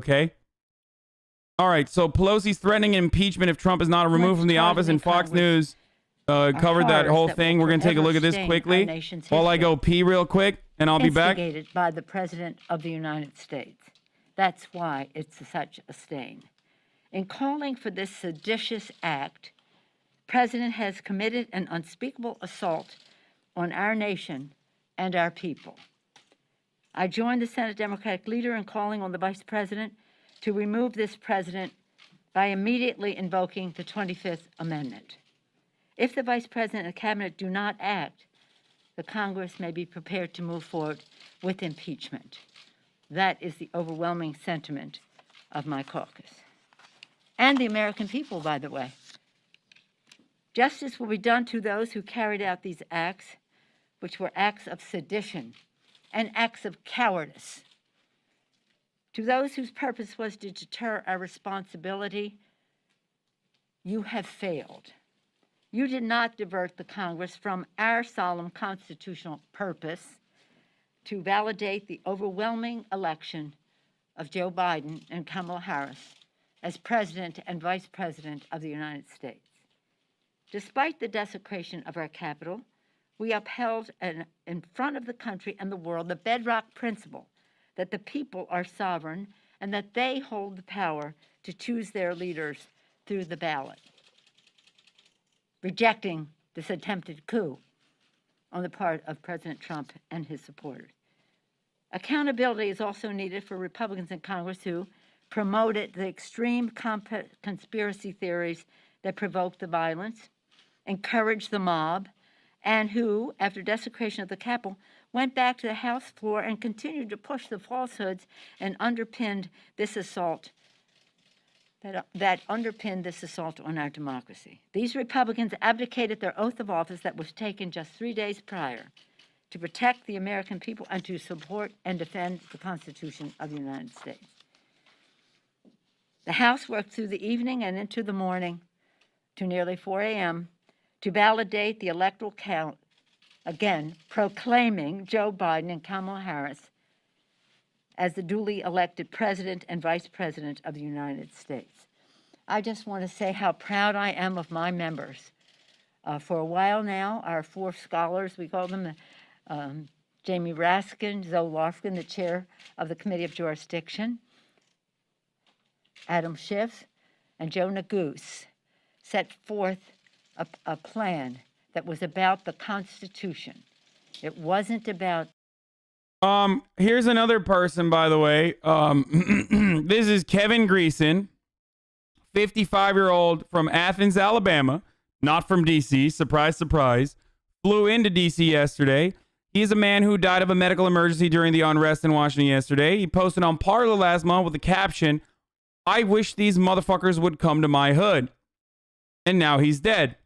Okay. All right. So Pelosi's threatening impeachment if Trump is not removed from the office, and Fox News covered that whole thing. We're going to take a look at this quickly while I go pee real quick, and I'll be back. Instigated by the President of the United States. That's why it's such a stain. In calling for this seditious act, the President has committed an unspeakable assault on our nation and our people. I joined the Senate Democratic leader in calling on the Vice President to remove this President by immediately invoking the 25th Amendment. If the Vice President and the Cabinet do not act, the Congress may be prepared to move forward with impeachment. That is the overwhelming sentiment of my caucus. And the American people, by the way. Justice will be done to those who carried out these acts, which were acts of sedition and acts of cowardice. To those whose purpose was to deter our responsibility, you have failed. You did not divert the Congress from our solemn constitutional purpose to validate the overwhelming election of Joe Biden and Kamala Harris as President and Vice President of the United States. Despite the desecration of our Capitol, we upheld in front of the country and the world the bedrock principle that the people are sovereign and that they hold the power to choose their leaders through the ballot, rejecting this attempted coup on the part of President Trump and his supporters. Accountability is also needed for Republicans in Congress who promoted the extreme conspiracy theories that provoked the violence, encouraged the mob, and who, after desecration of the Capitol, went back to the House floor and continued to push the falsehoods and underpinned this assault that underpinned this assault on our democracy. These Republicans abdicated their oath of office that was taken just 3 days prior to protect the American people and to support and defend the Constitution of the United States. The House worked through the evening and into the morning to nearly 4 a.m. to validate the electoral count, again, proclaiming Joe Biden and Kamala Harris as the duly elected President and Vice President of the United States. I just want to say how proud I am of my members. For a while now, our 4 scholars, we call them Jamie Raskin, Zoe Lofgren, the chair of the Committee of Jurisdiction, Adam Schiff, and Joe Neguse, set forth a plan that was about the Constitution. It wasn't about... Here's another person, by the way. This is Kevin Greason, 55-year-old from Athens, Alabama, not from D.C., surprise, surprise, flew into D.C. yesterday. He is a man who died of a medical emergency during the unrest in Washington yesterday. He posted on Parler last month with the caption, "I wish these motherfuckers would come to my hood." And now he's dead.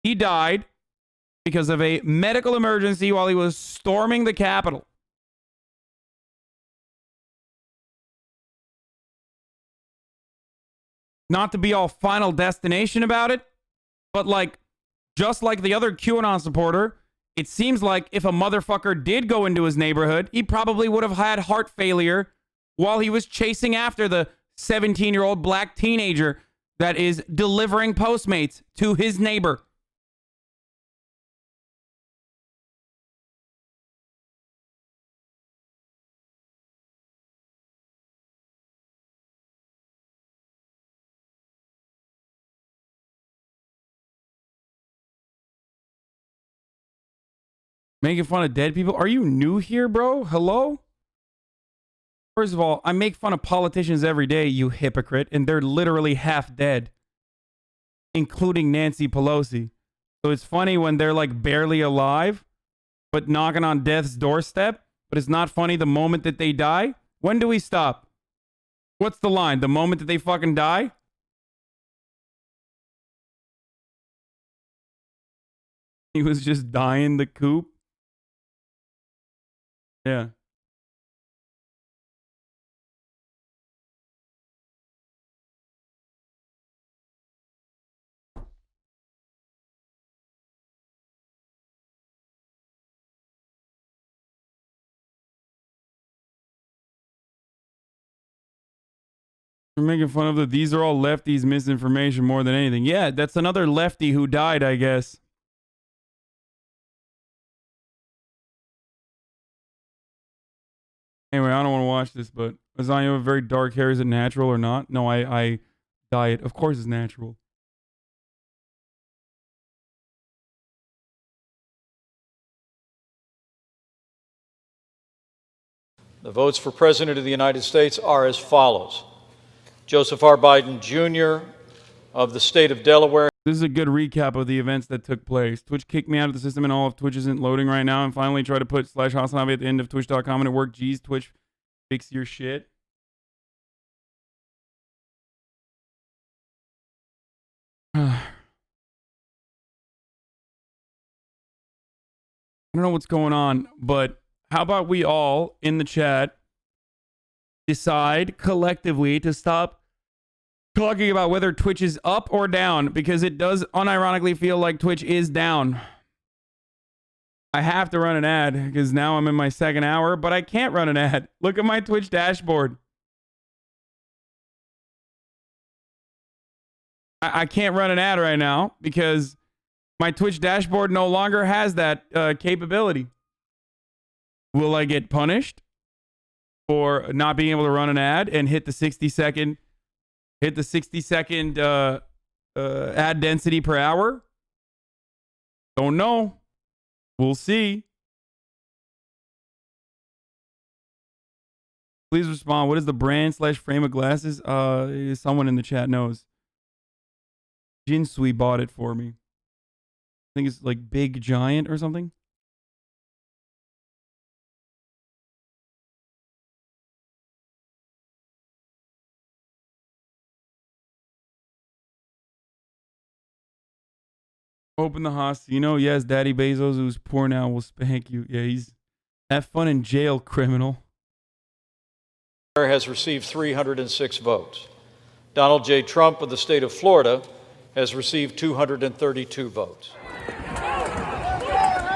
He died because of a medical emergency while he was storming the Capitol. Not to be all Final Destination about it, but like, just like the other QAnon supporter, it seems like if a motherfucker did go into his neighborhood, he probably would have had heart failure while he was chasing after the 17-year-old black teenager that is delivering Postmates to his neighbor. Making fun of dead people? Are you new here, bro? Hello? First of all, I make fun of politicians every day, you hypocrite, and they're literally half dead, including Nancy Pelosi. So it's funny when they're like barely alive, but knocking on death's doorstep, but it's not funny the moment that they die. When do we stop? What's the line? The moment that they fucking die? He was just dying the coop. Yeah. We're making fun of these are all lefties misinformation more than anything. Yeah, that's another lefty who died, I guess. Anyway, I don't want to watch this, but Hasan, you have very dark hair. Is it natural or not? No, I dye it. Of course it's natural. The votes for President of the United States are as follows. Joseph R. Biden, Jr. of the state of Delaware. This is a good recap of the events that took place. Twitch kicked me out of the system and all of Twitch isn't loading right now. And finally tried to put /HasanAbi at the end of twitch.com and it worked. Geez, Twitch, fix your shit. I don't know what's going on, but how about we all in the chat decide collectively to stop talking about whether Twitch is up or down, because it does unironically feel like Twitch is down. I have to run an ad because now I'm in my second hour, but I can't run an ad. Look at my Twitch dashboard. I can't run an ad right now because my Twitch dashboard no longer has that capability. Will I get punished for not being able to run an ad and hit the 60-second ad density per hour? Don't know. We'll see. Please respond. What is the brand / frame of glasses? Someone in the chat knows. Jinsui bought it for me. I think it's like Big Giant or something. Open the Hasino. Yes, Daddy Bezos, who's poor now, will spank you. Yeah, he's have fun in jail, criminal. Has received 306 votes. Donald J. Trump of the state of Florida has received 232 votes.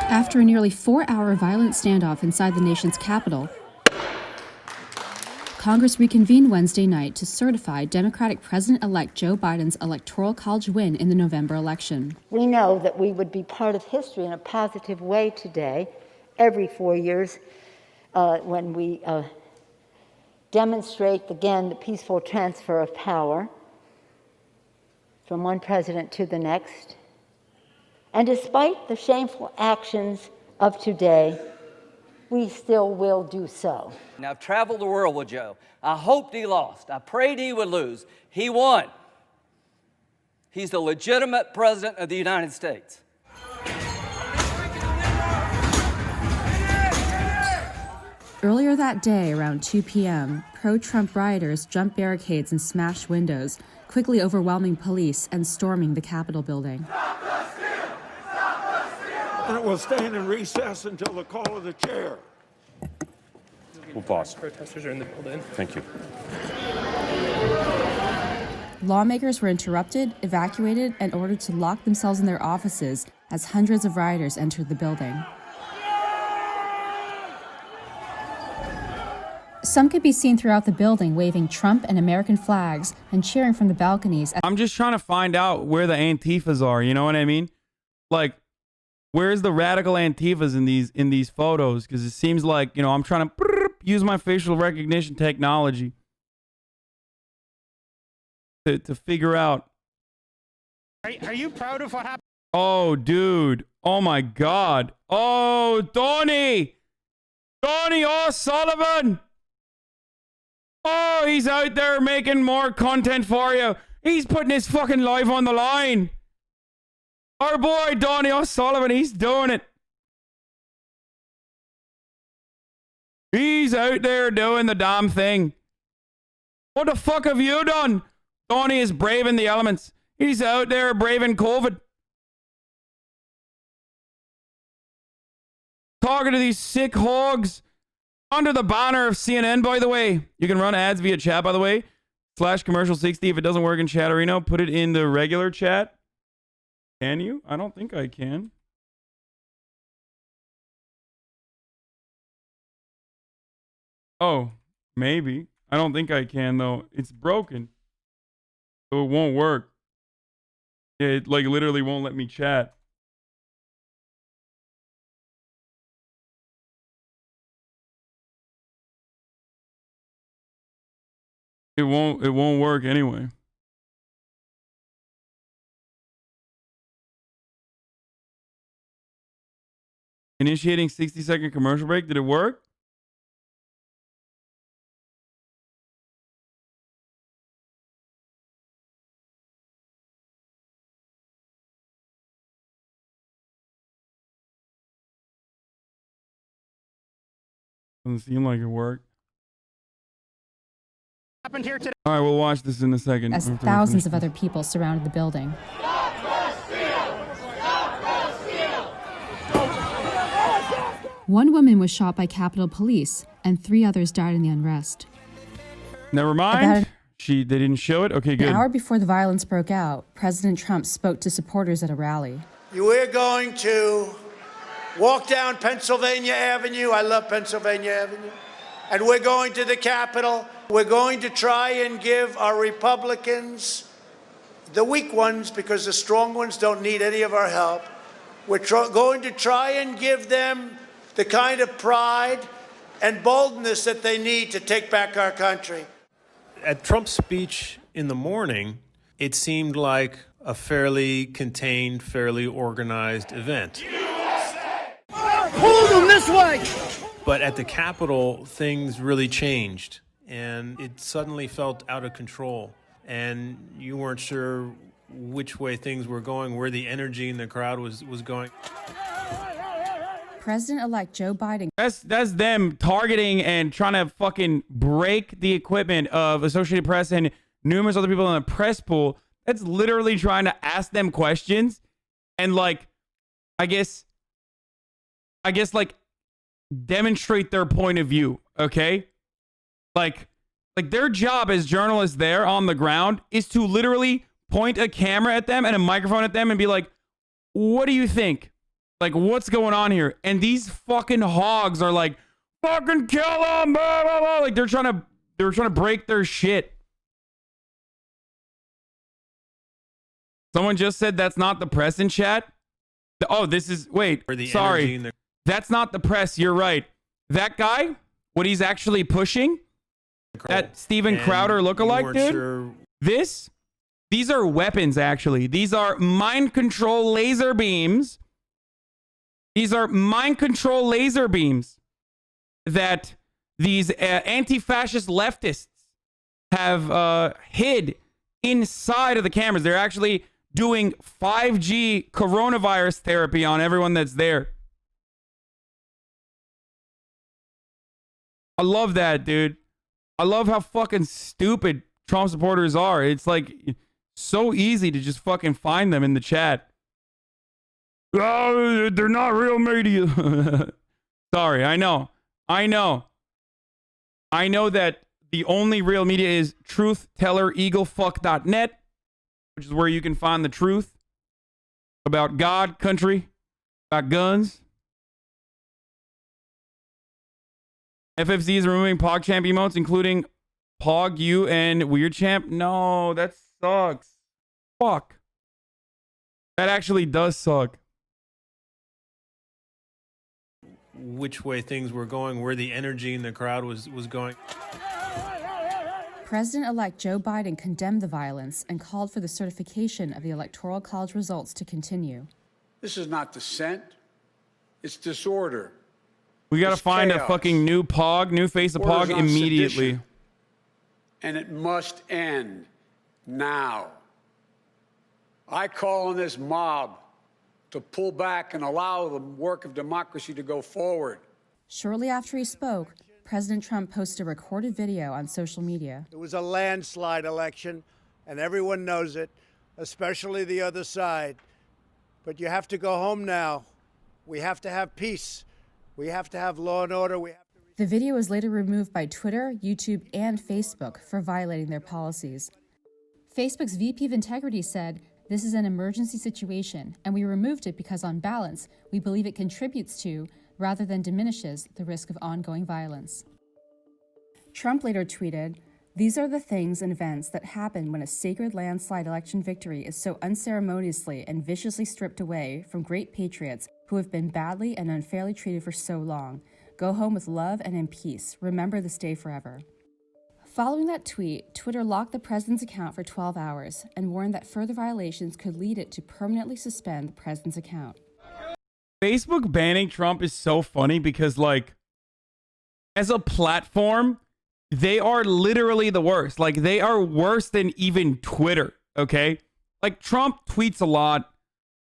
After a nearly 4-hour violent standoff inside the nation's capital, Congress reconvened Wednesday night to certify Democratic President-elect Joe Biden's Electoral College win in the November election. We know that we would be part of history in a positive way today, every 4 years, when we demonstrate again the peaceful transfer of power from one president to the next. And despite the shameful actions of today, we still will do so. Now, I've traveled the world with Joe. I hoped he lost. I prayed he would lose. He won. He's the legitimate president of the United States. Earlier that day, around 2 p.m., pro-Trump rioters jumped barricades and smashed windows, quickly overwhelming police and storming the Capitol building. And we'll stand in recess until the call of the chair. We'll pause. Protesters are in the building. Thank you. Lawmakers were interrupted, evacuated, and ordered to lock themselves in their offices as hundreds of rioters entered the building. Some could be seen throughout the building waving Trump and American flags and cheering from the balconies. I'm just trying to find out where the Antifas are, you know what I mean? Like, where's the radical Antifas in these photos? Because it seems like, you know, I'm trying to use my facial recognition technology to figure out. Are you proud of what happened? Oh, dude. Oh, my God. Oh, Donnie O'Sullivan. Oh, he's out there making more content for you. He's putting his fucking life on the line. Our boy, Donnie O'Sullivan, he's doing it. He's out there doing the damn thing. What the fuck have you done? Donnie is braving the elements. He's out there braving COVID. Talking to these sick hogs. Under the banner of CNN, by the way. You can run ads via chat, by the way. /commercial60. If it doesn't work in Chatterino, put it in the regular chat. Can you? I don't think I can. Oh, maybe. I don't think I can, though. It's broken. So it won't work. It, like, literally won't let me chat. It won't work anyway. Initiating 60-second commercial break. Did it work? Doesn't seem like it worked. Happened here today. All right, we'll watch this in a second. As thousands of other people surrounded the building. One woman was shot by Capitol Police, and 3 others died in the unrest. Never mind. They didn't show it? Okay, good. An hour before the violence broke out, President Trump spoke to supporters at a rally. We're going to walk down Pennsylvania Avenue. I love Pennsylvania Avenue. And we're going to the Capitol. We're going to try and give our Republicans, the weak ones, because the strong ones don't need any of our help. We're going to try and give them the kind of pride and boldness that they need to take back our country. At Trump's speech in the morning, it seemed like a fairly contained, fairly organized event. Hold them this way! But at the Capitol, things really changed, and it suddenly felt out of control, and you weren't sure which way things were going, where the energy in the crowd was going. President-elect Joe Biden. That's them targeting and trying to fucking break the equipment of Associated Press and numerous other people in the press pool. That's literally trying to ask them questions and, like, I guess like demonstrate their point of view. Okay, like their job as journalists there on the ground is to literally point a camera at them and a microphone at them and be like, "What do you think? Like, what's going on here?" And these fucking hogs are like, "Fucking kill them!" Blah, blah, blah. Like they're trying to break their shit. Someone just said that's not the press in chat. Oh, this is sorry. That's not the press. You're right. That guy, what he's actually pushing, that Steven Crowder lookalike dude. Sure. These are weapons. Actually, these are mind control laser beams. These are mind control laser beams that these anti-fascist leftists have hid inside of the cameras. They're actually doing 5G coronavirus therapy on everyone that's there. I love that, dude. I love how fucking stupid Trump supporters are. It's like so easy to just fucking find them in the chat. Oh, they're not real media. Sorry, I know that the only real media is truthtellereaglefuck.net, which is where you can find the truth about God, country, about guns. FFZ is removing PogChamp emotes, including Pog, you, and Weird Champ. No, that sucks. Fuck. That actually does suck. Which way things were going, where the energy in the crowd was going. President-elect Joe Biden condemned the violence and called for the certification of the Electoral College results to continue. This is not dissent. It's disorder. We got to find a fucking new Pog, new face of Pog immediately. Sedition. And it must end now. I call on this mob to pull back and allow the work of democracy to go forward. Shortly after he spoke, President Trump posted a recorded video on social media. It was a landslide election, and everyone knows it, especially the other side. But you have to go home now. We have to have peace. We have to have law and order. The video was later removed by Twitter, YouTube, and Facebook for violating their policies. Facebook's VP of Integrity said, "This is an emergency situation, and we removed it because on balance, we believe it contributes to, rather than diminishes, the risk of ongoing violence." Trump later tweeted, "These are the things and events that happen when a sacred landslide election victory is so unceremoniously and viciously stripped away from great patriots who have been badly and unfairly treated for so long. Go home with love and in peace. Remember this day forever." Following that tweet, Twitter locked the president's account for 12 hours and warned that further violations could lead it to permanently suspend the president's account. Facebook banning Trump is so funny because, like, as a platform, they are literally the worst. Like, they are worse than even Twitter, okay? Like, Trump tweets a lot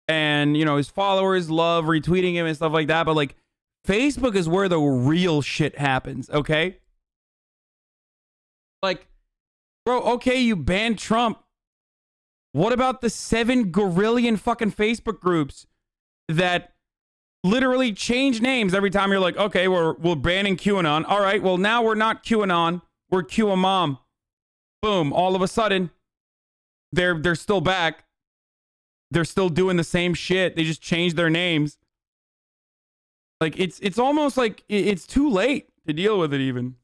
and, you know, his followers love retweeting him and stuff like that. But, like, Facebook is where the real shit happens, okay? Like, bro, okay, you banned Trump. What about the 7 gorillion fucking Facebook groups that literally change names every time you're like, okay, we're banning QAnon. All right, well, now we're not QAnon. We're QAmom. Boom. All of a sudden, they're still back. They're still doing the same shit. They just changed their names. Like, it's almost like it's too late to deal with it even.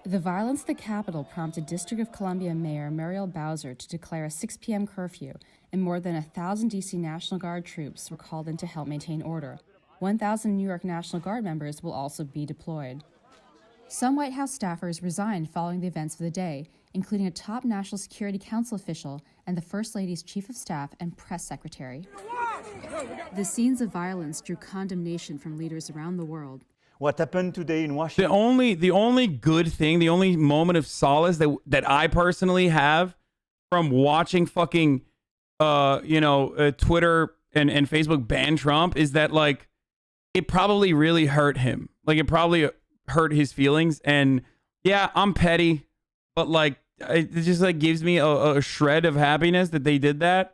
The violence at the Capitol prompted District of Columbia Mayor Muriel Bowser to declare a 6 p.m. curfew, and more than 1,000 D.C. National Guard troops were called in to help maintain order. 1,000 New York National Guard members will also be deployed. Some White House staffers resigned following the events of the day, including a top National Security Council official and the First Lady's Chief of Staff and Press Secretary. The scenes of violence drew condemnation from leaders around the world. What happened today in Washington? The only good thing, the only moment of solace that I personally have from watching fucking Twitter and Facebook ban Trump is that, like, it probably really hurt him. Like, it probably hurt his feelings. And yeah, I'm petty, but, like, it just, like, gives me a shred of happiness that they did that.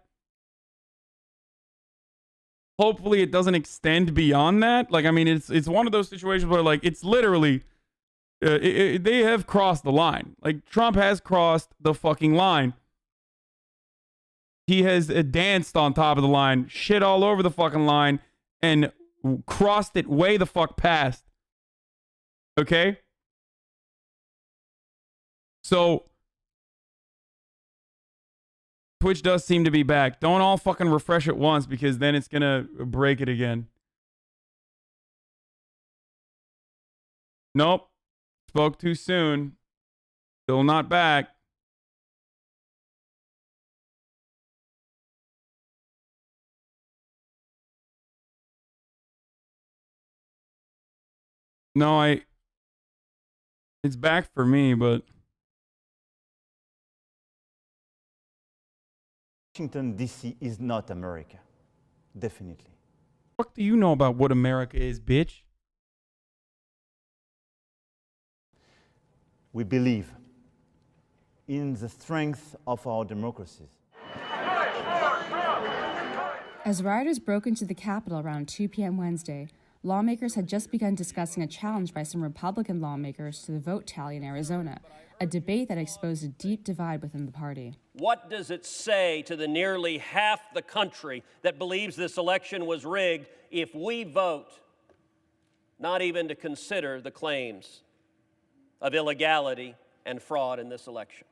Hopefully it doesn't extend beyond that. Like, I mean, it's one of those situations where, like, it's literally they have crossed the line. Like, Trump has crossed the fucking line. He has danced on top of the line, shit all over the fucking line, and crossed it way the fuck past. Okay? So Twitch does seem to be back. Don't all fucking refresh at once, because then it's gonna break it again. Nope. Spoke too soon. Still not back. No, it's back for me, but Washington, D.C. is not America. Definitely. What do you know about what America is, bitch? We believe in the strength of our democracies. As rioters broke into the Capitol around 2 p.m. Wednesday, lawmakers had just begun discussing a challenge by some Republican lawmakers to the vote tally in Arizona, a debate that exposed a deep divide within the party. What does it say to the nearly half the country that believes this election was rigged if we vote not even to consider the claims of illegality and fraud in this election?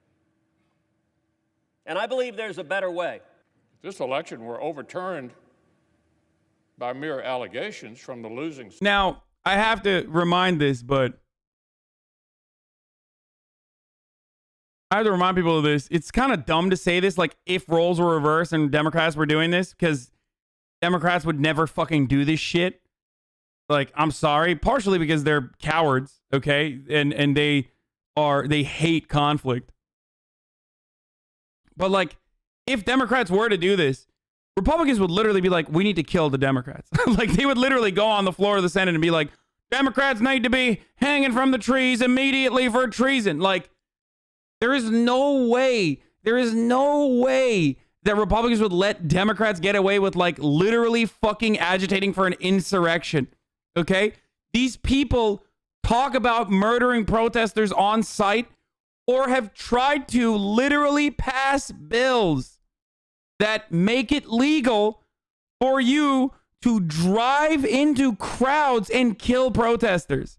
And I believe there's a better way. If this election were overturned by mere allegations from the losing side. Now, I have to remind this, but I have to remind people of this. It's kind of dumb to say this, like, if roles were reversed and Democrats were doing this, because Democrats would never fucking do this shit. Like, I'm sorry, partially because they're cowards, okay? And they hate conflict. But, like, if Democrats were to do this, Republicans would literally be like, we need to kill the Democrats. Like, they would literally go on the floor of the Senate and be like, Democrats need to be hanging from the trees immediately for treason. Like, there is no way that Republicans would let Democrats get away with, like, literally fucking agitating for an insurrection. Okay? These people talk about murdering protesters on site or have tried to literally pass bills that make it legal for you to drive into crowds and kill protesters.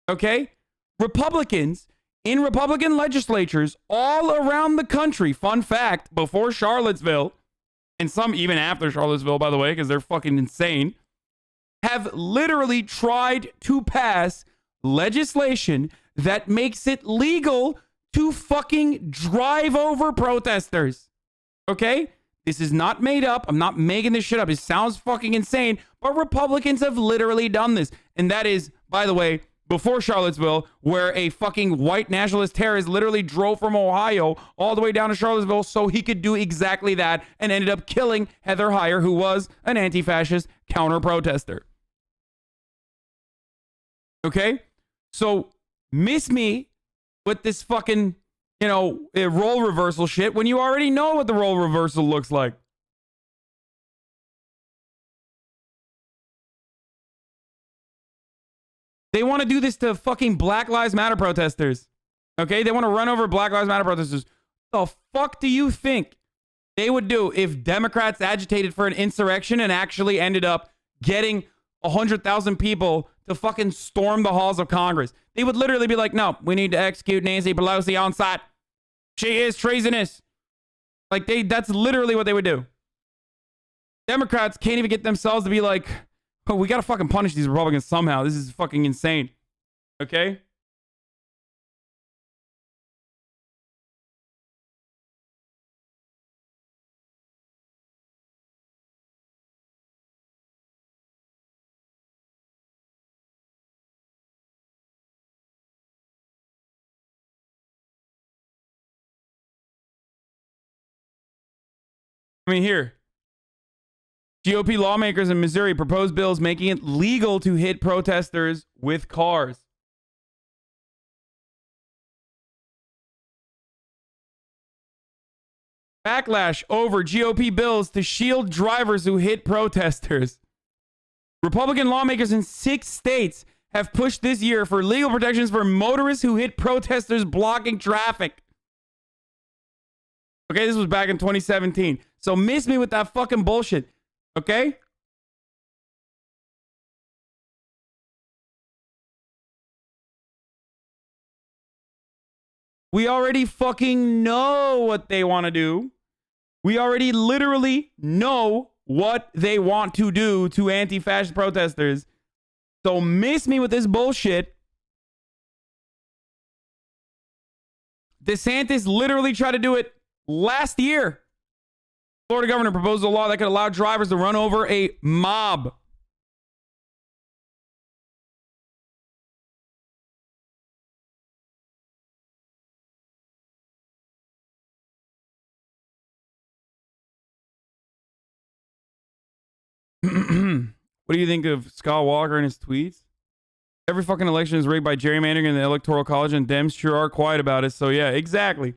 Okay? Republicans in Republican legislatures all around the country, fun fact, before Charlottesville, and some even after Charlottesville, by the way, because they're fucking insane, have literally tried to pass legislation that makes it legal to fucking drive over protesters. Okay? This is not made up. I'm not making this shit up. It sounds fucking insane, but Republicans have literally done this. And that is, by the way, before Charlottesville, where a fucking white nationalist terrorist literally drove from Ohio all the way down to Charlottesville so he could do exactly that and ended up killing Heather Heyer, who was an anti-fascist counter-protester. Okay? So, miss me with this fucking, role reversal shit when you already know what the role reversal looks like. They want to do this to fucking Black Lives Matter protesters. Okay? They want to run over Black Lives Matter protesters. The fuck do you think they would do if Democrats agitated for an insurrection and actually ended up getting 100,000 people to fucking storm the halls of Congress? They would literally be like, no, we need to execute Nancy Pelosi on sight. She is treasonous. Like, that's literally what they would do. Democrats can't even get themselves to be like, oh, we got to fucking punish these Republicans somehow. This is fucking insane. Okay? I mean, here. GOP lawmakers in Missouri propose bills making it legal to hit protesters with cars. Backlash over GOP bills to shield drivers who hit protesters. Republican lawmakers in 6 states have pushed this year for legal protections for motorists who hit protesters blocking traffic. Okay, this was back in 2017. So miss me with that fucking bullshit. Okay? We already fucking know what they want to do. We already literally know what they want to do to anti-fascist protesters. So miss me with this bullshit. DeSantis literally tried to do it last year. Florida governor proposed a law that could allow drivers to run over a mob. What do you think of Scott Walker and his tweets? Every fucking election is rigged by gerrymandering in the Electoral College, and Dems sure are quiet about it. So yeah, exactly.